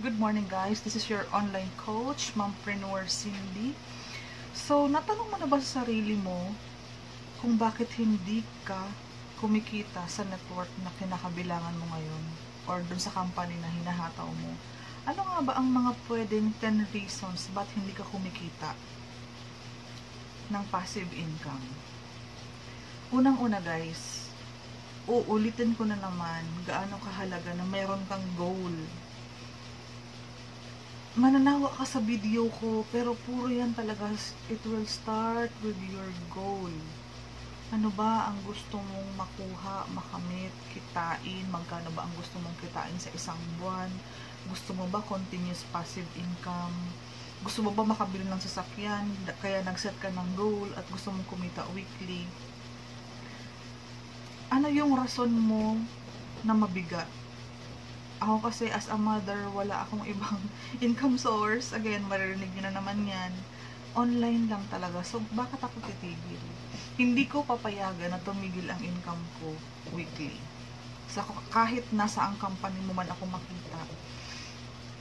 Good morning guys, this is your online coach, Mompreneur Cindy. So, natanong mo na ba sa sarili mo kung bakit hindi ka kumikita sa network na kinakabilangan mo ngayon or dun sa company na hinahataw mo? Ano nga ba ang mga pwedeng 10 reasons ba't hindi ka kumikita ng passive income? Unang-una guys, uulitin ko na naman gaano kahalaga na meron kang goal. Mananawa ka sa video ko, pero puro yan talaga, it will start with your goal. Ano ba ang gusto mong makuha, makamit, kitain? Magkano ba ang gusto mong kitain sa isang buwan? Gusto mo ba continuous passive income? Gusto mo ba makabili ng sasakyan, kaya nag-set ka ng goal at gusto mong kumita weekly? Ano yung rason mo na mabigat? Ako kasi as a mother, wala akong ibang income source. Again, maririnig nyo na naman yan. Online lang talaga. So, bakit ako titigil? Hindi ko papayagan na tumigil ang income ko weekly. So, kahit nasa ang company mo man ako makita.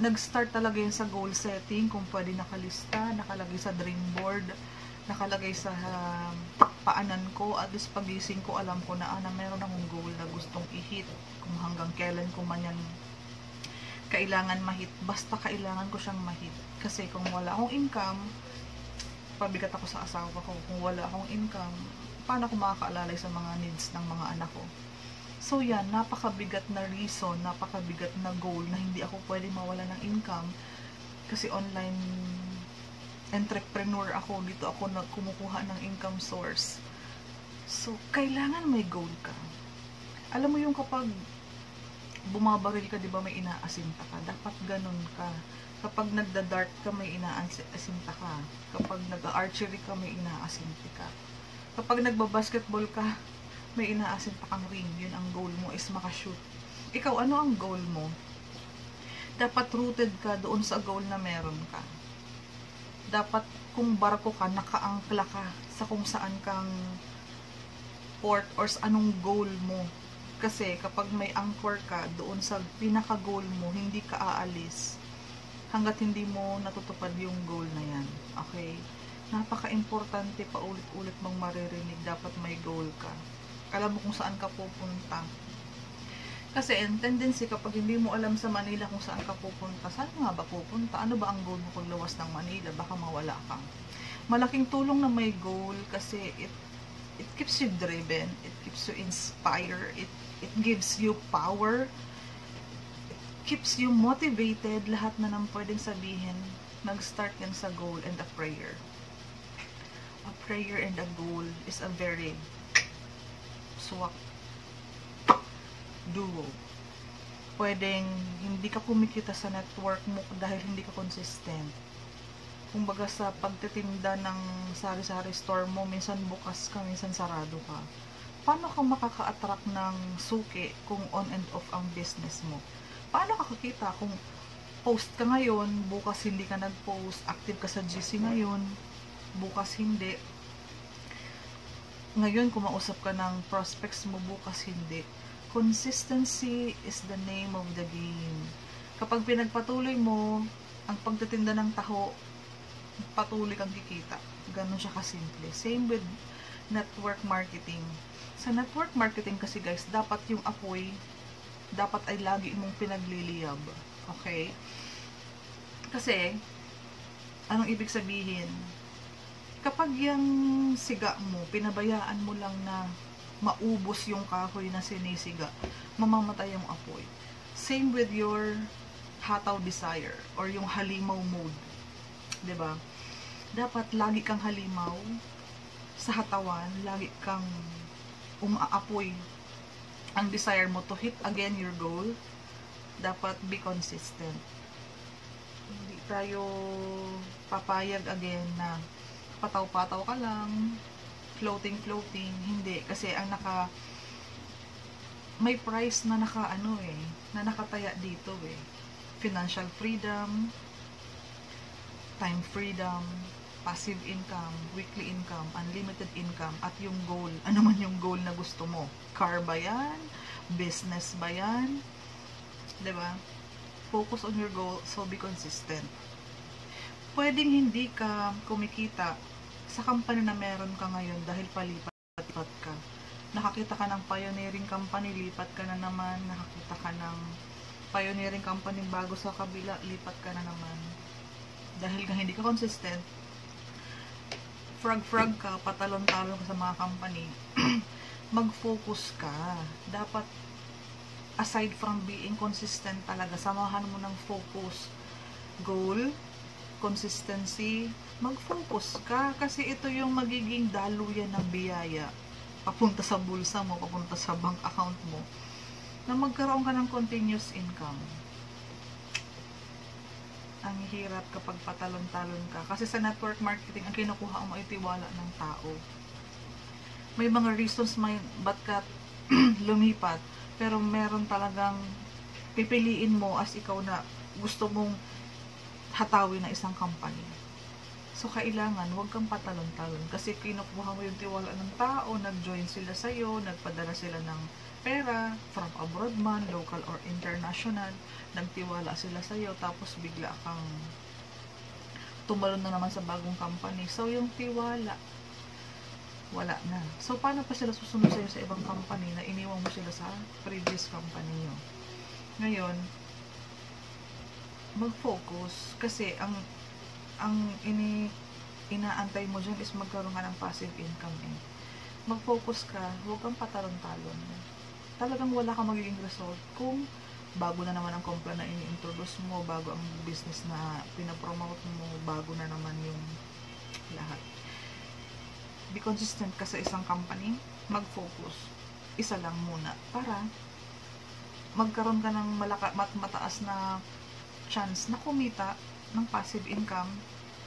Nag-start talaga yun sa goal setting. Kung pwede nakalista, nakalagay sa dream board, nakalagay sa paanan ko. At least pagising ko, alam ko na meron akong goal na gustong i-hit. Kung hanggang kailan ko man yan kailangan mahit, basta kailangan ko siyang mahit. Kasi kung wala akong income, pabigat ako sa asawa ko, kung wala akong income, paano ako makakaalalay sa mga needs ng mga anak ko? So yan, napakabigat na reason, napakabigat na goal na hindi ako pwede mawala ng income kasi online entrepreneur ako, dito ako kumukuha ng income source. So, kailangan may goal ka. Alam mo yung kapag bumabaril ka, di ba may inaasinta ka? Dapat ganun ka. Kapag nagda-dart ka, may inaasinta ka. Kapag nag-archery ka, may inaasinta ka. Kapag nagbabasketball ka, may inaasinta kang ring. Yun ang goal mo, is makashoot. Ikaw, ano ang goal mo? Dapat rooted ka doon sa goal na meron ka. Dapat kung barko ka, nakaangkla ka sa kung saan kang port or sa anong goal mo. Kasi kapag may anchor ka doon sa pinaka-goal mo, hindi ka aalis hanggat hindi mo natutupad yung goal na yan. Okay? Napaka-importante, paulit-ulit mong maririnig, dapat may goal ka. Alam mo kung saan ka pupunta. Kasi ang tendency kapag hindi mo alam sa Manila kung saan ka pupunta, saan nga ba pupunta? Ano ba ang goal mo paglawas ng Manila? Baka mawala ka. Malaking tulong na may goal kasi it keeps you driven, it keeps you inspired, it gives you power, it keeps you motivated. Lahat na nang pwedeng sabihin, nag-start yan sa goal and a prayer. A prayer and a goal is a very swak duo. Pwedeng hindi ka kumikita sa network mo dahil hindi ka consistent. Kumbaga sa pagtitinda ng sari-sari store mo, minsan bukas ka, minsan sarado ka. Paano ka makaka-attract ng suki kung on and off ang business mo? Paano ka kakita kung post ka ngayon, bukas hindi ka nag-post, active ka sa GC ngayon, bukas hindi. Ngayon kumausap ka ng prospects mo, bukas hindi. Consistency is the name of the game. Kapag pinagpatuloy mo ang pagtitinda ng taho, patuloy kang kikita. Ganun siya kasimple. Same with network marketing. Sa network marketing kasi guys, dapat yung apoy, dapat ay lagi mong pinagliliyab. Okay? Kasi, anong ibig sabihin? Kapag yung siga mo, pinabayaan mo lang na maubos yung kahoy na sinisiga, mamamatay yung apoy. Same with your hataw desire or yung halimaw mode. 'Di ba? Dapat lagi kang halimaw sa hatawan, lagi kang umaapoy ang desire mo to hit again your goal. Dapat be consistent. Hindi tayo papayag again na pataw-pataw ka lang, floating, hindi. Kasi ang may price na na nakataya dito Financial freedom, time freedom, passive income, weekly income, unlimited income, at yung goal. Ano man yung goal na gusto mo? Car ba yan? Business ba yan? 'Di ba? focus on your goal, so be consistent. Pwedeng hindi ka kumikita sa company na meron ka ngayon dahil palipat-lipat ka. Nakakita ka ng pioneering company, lipat ka na naman. Nakakita ka ng pioneering company bago sa kabila, lipat ka na naman. Dahil ka hindi ka consistent, frag-frag ka, patalon-talon ka sa mga company, mag-focus ka. Dapat, aside from being consistent talaga, samahan mo ng focus, goal, consistency, mag-focus ka. Kasi ito yung magiging daluyan ng biyaya. Papunta sa bulsa mo, papunta sa bank account mo, na magkaroon ka ng continuous income. Ang hirap kapag patalon-talon ka. Kasi sa network marketing, ang kinukuha mo ay tiwala ng tao. May mga reasons ba't ka lumipat, pero meron talagang pipiliin mo as ikaw na gusto mong hatawin na isang company. So, kailangan, huwag kang patalon-talon. Kasi kinukuha mo yung tiwala ng tao, nag-join sila sa'yo, nagpadala sila ng pera, from abroad man, local or international, nagtiwala sila sa'yo, tapos bigla kang tumalon na naman sa bagong company. So, yung tiwala, wala na. So, paano pa sila susunod sa'yo sa ibang company na iniwan mo sila sa previous company nyo? Ngayon, mag-focus, kasi ang inaantay mo dyan is magkaroon ka ng passive income eh. Mag-focus ka, huwag kang patalon-talon. Talagang wala kang magiging result kung bago na naman ang company na ini-introduce mo, bago ang business na pinapromote mo, bago na naman yung lahat. Be consistent ka sa isang company, mag-focus. Isa lang muna para magkaroon ka ng mataas na chance na kumita ng passive income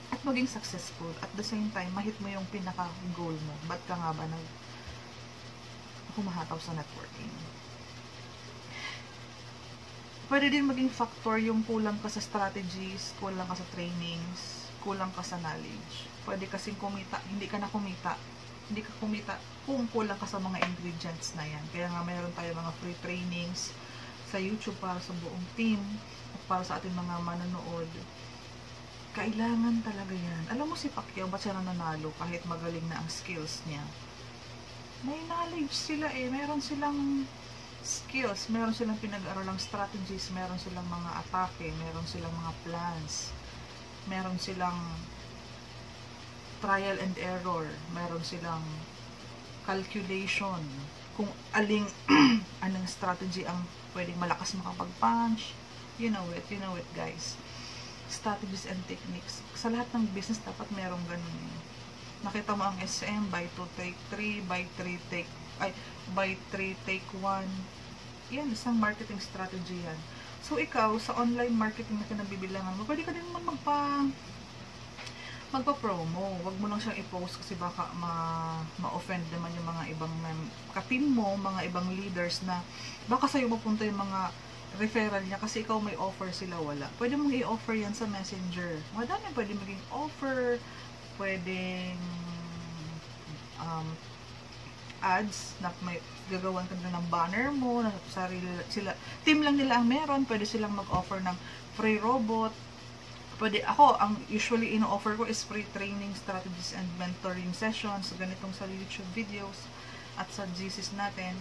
at maging successful. At the same time, mahit mo yung pinaka-goal mo. Ba't ka nga ba humahataw sa networking? Pwede din maging factor yung kulang ka sa strategies, kulang ka sa trainings, kulang ka sa knowledge. Pwede kasing kumita, hindi ka kumita kung kulang ka sa mga ingredients na yan. Kaya nga mayroon tayo mga free trainings sa YouTube para sa buong team at para sa ating mga manonood. Kailangan talaga yan. Alam mo si Pacquiao, ba't siya nanalo kahit magaling na ang skills niya? May knowledge sila eh. Meron silang skills, meron silang pinag-aaralang strategies, meron silang mga atake, meron silang mga plans, meron silang trial and error, meron silang calculation, kung aling anong strategy ang pwedeng malakas makapag-punch. You know it guys. Strategies and techniques. Sa lahat ng business dapat merong ganun eh. Nakita mo ang SM, buy 2, take 3, buy 3, take 1. Yan, isang marketing strategy yan. So, ikaw, sa online marketing na kinabibilangan mo, pwede ka din naman magpa-promo. Huwag mo lang siyang i-post kasi baka ma-offend naman yung mga ibang ka-team mo, mga ibang leaders na baka sa'yo mapunta yung mga referral niya kasi ikaw may offer, sila wala. Pwede mong i-offer yan sa messenger. Madami pwede maging offer, pwedeng ads na may gagawan ka na ng banner mo, na sila, team lang nila ang meron, pwede silang mag-offer ng free robot. Pwede, ang usually ino-offer ko is free training, strategies, and mentoring sessions, ganitong sa YouTube videos at sa GCs natin.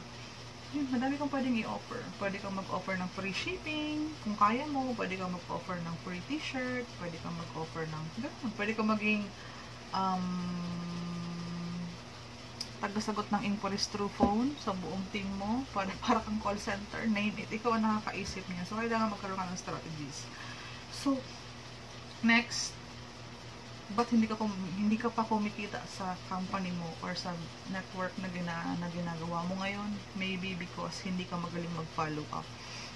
Yun, madami kang pwedeng i-offer. Pwede kang mag-offer ng free shipping, kung kaya mo. Pwede kang mag-offer ng free t-shirt. Pwede kang mag-offer ng ganun. Pwede kang maging tagasagot ng inquiries through phone sa buong team mo. Para kang call center, name it. Ikaw ang nakakaisip niya. So, kailangan magkaroon ka ng strategies. So, next, ba't hindi ka pa kumikita sa company mo or sa network na ginagawa mo ngayon? Maybe because hindi ka magaling mag-follow up.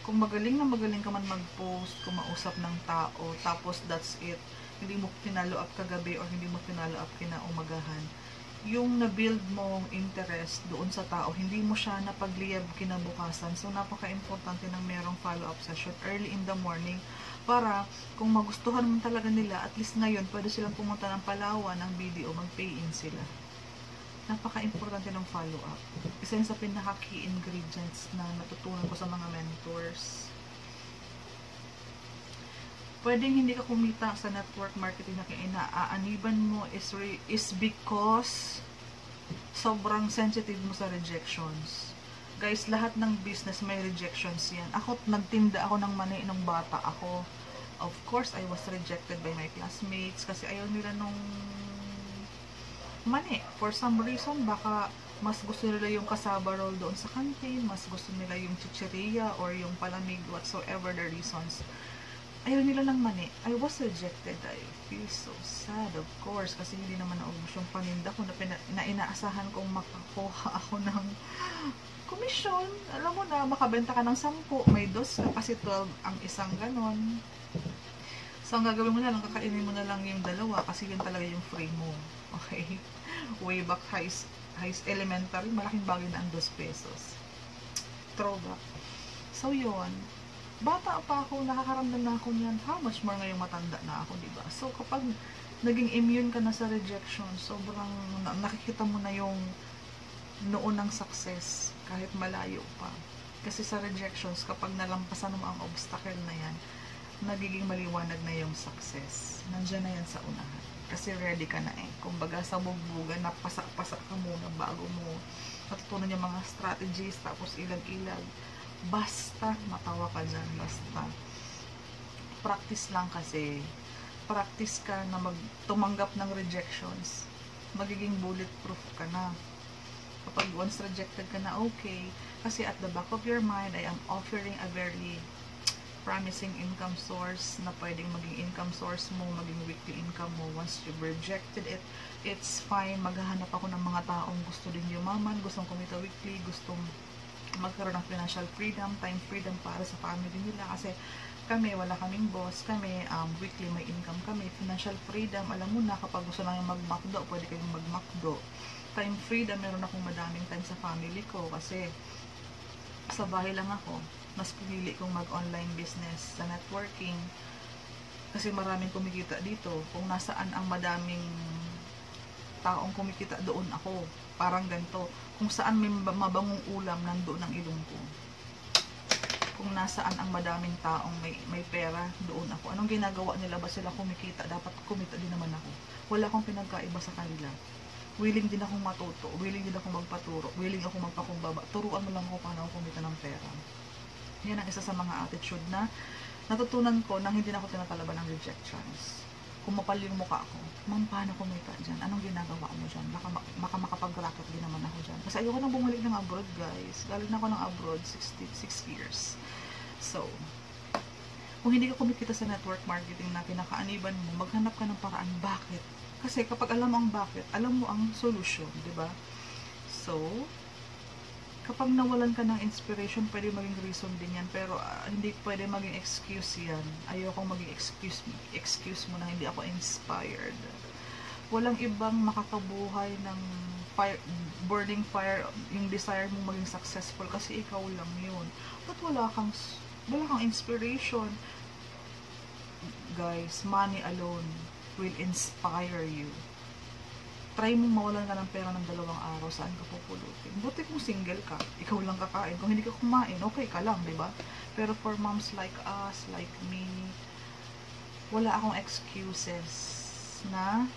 Kung magaling ka man mag-post, kumausap ng tao, tapos that's it, hindi mo pinalo up kagabi or hindi mo pinalo up kinaumagahan, yung na-build mong interest doon sa tao, hindi mo siya napagliyab kinabukasan. So, napaka-importante ng merong follow-up session early in the morning para kung magustuhan mo talaga nila, at least ngayon, pwede silang pumunta ng Palawan, ng video, mag-pay-in sila. Napaka-importante ng follow-up. Isa yun sa pinaka-key ingredients na natutunan ko sa mga mentors. pwedeng hindi ka kumita sa network marketing na inaaniban mo is because sobrang sensitive mo sa rejections. Guys, lahat ng business may rejections yan. Ako, nagtinda ako ng mani nung bata ako. Of course, I was rejected by my classmates kasi ayaw nila nung mani. For some reason, baka mas gusto nila yung cassava roll doon sa canteen, mas gusto nila yung chicheria or yung palamig, whatsoever the reasons. Ayaw nila ng mani. I was rejected. I feel so sad, of course, kasi hindi naman naubos yung paninda ko na inaasahan kong makakuha ako ng commission. Alam mo na, makabenta ka ng 10, may 2 kasi 12 ang isang ganon. So, ang gagawin mo na lang, kakainin mo na lang yung 2 kasi yun talaga yung free mo. Okay? Way back high elementary, malaking bagay na ang 2 pesos. Throwback. So, yun. Bata pa ako, nakakaramdam na ako niyan. How much more ngayong matanda na ako, diba? So, kapag naging immune ka na sa rejection, sobrang nakikita mo na yung noon ng success, kahit malayo pa. Kasi sa rejections, kapag nalampasan mo ang obstacle na yan, nagiging maliwanag na yung success. Nandiyan na yan sa unahan. Kasi ready ka na eh. Kumbaga sa bugbugan, napasak-pasak ka muna bago mo natutunan yung mga strategies, tapos ilag-ilag. Basta matawa ka dyan. Basta practice lang kasi. Practice ka na tumanggap ng rejections. Magiging bulletproof ka na. Kapag once rejected ka na, okay. Kasi at the back of your mind, I am offering a very promising income source na pwedeng maging income source mo, maging weekly income mo. Once you've rejected it, it's fine. Maghahanap ako ng mga taong gusto din yumaman, gustong kumita weekly, gustong magkaroon ng financial freedom, time freedom para sa family nila. Kasi kami, wala kaming boss. Kami, weekly may income kami. Financial freedom, alam mo na, kapag gusto lang yung mag-McDo, pwede kayong mag-McDo. Time freedom, meron akong madaming time sa family ko kasi sa bahay lang ako. Mas pinili kong mag-online business sa networking kasi maraming kumikita dito. Kung nasaan ang madaming taong kumikita, doon ako. Parang ganito. Kung saan may mabangong ulam, nandoon ang ilong ko. Kung nasaan ang madaming taong may pera, doon ako. Anong ginagawa nila? Ba sila kumikita? Dapat kumita din naman ako. Wala akong pinagkaiba sa kanila. Willing din akong matuto, willing din akong magpaturo, willing akong magpakumbaba. Turuan mo lang ako paano ako kumita ng pera. Yan ang isa sa mga attitude na natutunan ko nang hindi na ako tinatalaban ng rejections. Kumapal yung mukha ko. Ma'am, paano kumita dyan? Anong ginagawa mo dyan? Baka makapag-racket din naman ako dyan. Kasi ayoko nang bumalik ng abroad, guys. Galing na ako ng abroad, 6 years. So, kung hindi ka kumikita sa network marketing na kinakaaniban mo, maghanap ka ng paraan. Bakit? Kasi kapag alam mo ang bakit, alam mo ang solution, di ba? So, kapag nawalan ka ng inspiration, pwede maging reason din yan, pero hindi pwede maging excuse yan. Ayokong maging excuse mo na hindi ako inspired. Walang ibang makakabuhay ng burning fire, yung desire mong maging successful kasi ikaw lang yun. But wala kang inspiration. Guys, money alone will inspire you. Try mong mawalan ka ng pera ng 2 araw, saan ka pupulutin? Buti kung single ka, ikaw lang kakain. Kung hindi ka kumain, okay ka lang, di ba? Pero for moms like us, like me, wala akong excuses na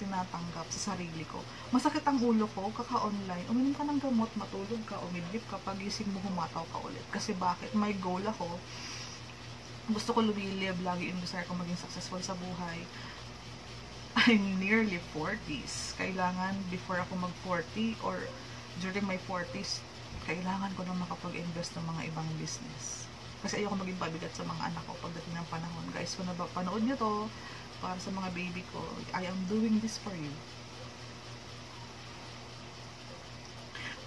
tinatanggap sa sarili ko. Masakit ang ulo ko, kaka-online, uminom ka ng gamot, matulog ka, umidlip ka, pagising mo, humataw ka ulit. Kasi bakit? May goal ako. Gusto ko lumilib, lagi yung desire ko maging successful sa buhay. I'm nearly 40s. Kailangan before ako mag-40 or during my 40s, kailangan ko na makapag-invest ng mga ibang business. Kasi ayoko maging pabigat sa mga anak ko pagdating ng panahon. Guys, kung napanood nyo to, para sa mga baby ko, I am doing this for you.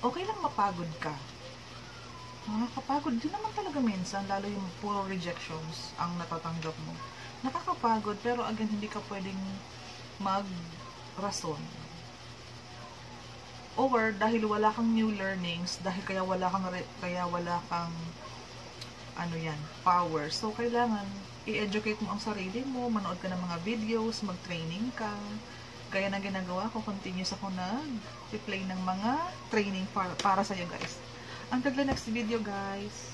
Okay lang mapagod ka. Nakakapagod din naman talaga minsan, lalo yung puro rejections ang natatanggap mo. Nakakapagod, pero again, hindi ka pwedeng mag-rason. Or, dahil wala kang new learnings, dahil kaya wala kang power. So, kailangan i-educate mo ang sarili mo, manood ka ng mga videos, mag-training ka. Kaya na ginagawa ko, continuous ako nag-play ng mga training para sa'yo, guys. Until the next video, guys.